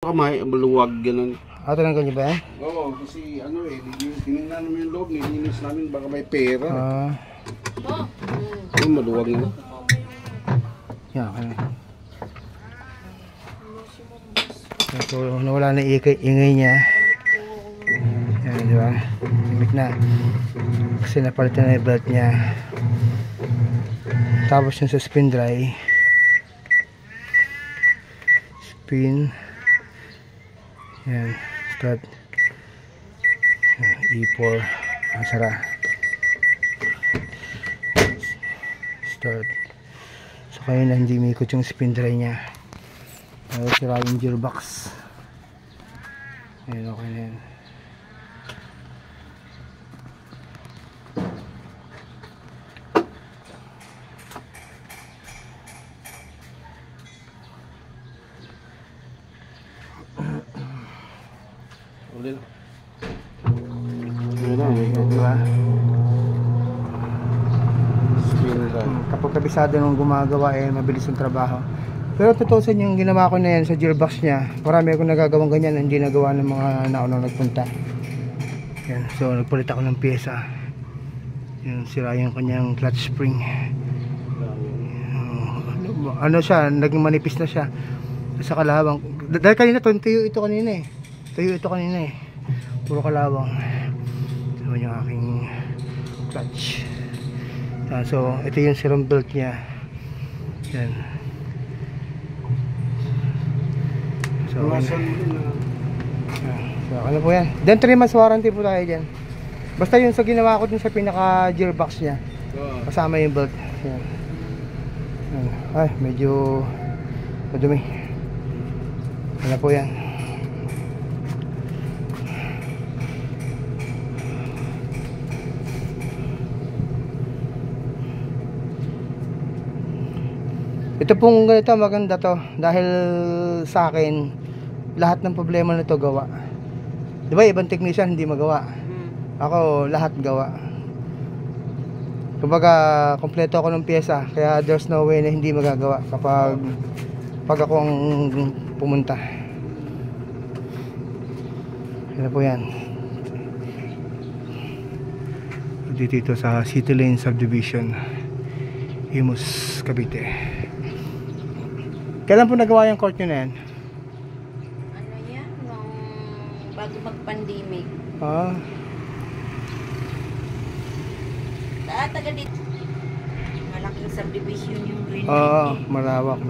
Kamay, maluwag ganun. Tinanggal niyo ba yan? Oo, kasi ano tinignan namin yung loob, nilinis namin baka may pera. Maluwag na. Yan, okay. So, nawala na ingay niya. Yan, di ba? Limit na. Kasi napalitan na yung belt niya. Tapos yung sa spin dry. Spin. Yan, start. E4. Sara. Start. So, kaya na hindi mikot yung spin dry niya. Sira yung gearbox. Ayan, okay na yan. Ulit. Diba? Kapag kabisado nung gumagawa mabilis yung trabaho. Pero tutusin yung ginawa ko na yan sa gearbox niya. Marami akong nagagawang ganyan, hindi nagawa ng mga naunang nagpunta. Yan, so nagpalit ako ng pyesa. Yan, sira yung kanyang clutch spring. Ano siya, naging manipis na siya sa kalawang. Dahil kanina tuyo ito kanina puro kalawang. So yung aking clutch. So ito yung serum belt niya. Yan. So ano po yan? Then 3 months warranty po tayo dyan. Basta yun sa ginawa ko dun sa pinaka gearbox niya, kasama yung belt. Yan. Ay, medyo madumi. Ano po yan? Ito pong ganito, maganda to dahil sa akin lahat ng problema nito gawa. 'Di ba ibang technician hindi magawa. Ako lahat gawa. Kumbaga kompleto ako ng pyesa, kaya there's no way na hindi magagawa kapag ako ang pumunta. Ano po yan? Dito sa City Lane Subdivision, Imus, Cavite. Kailan po nagawa yung court nyo na yan? Ano yan? Nung bago mag-pandemic. Ah. Taga dito. Malaking subdivision yung Green. Malawak.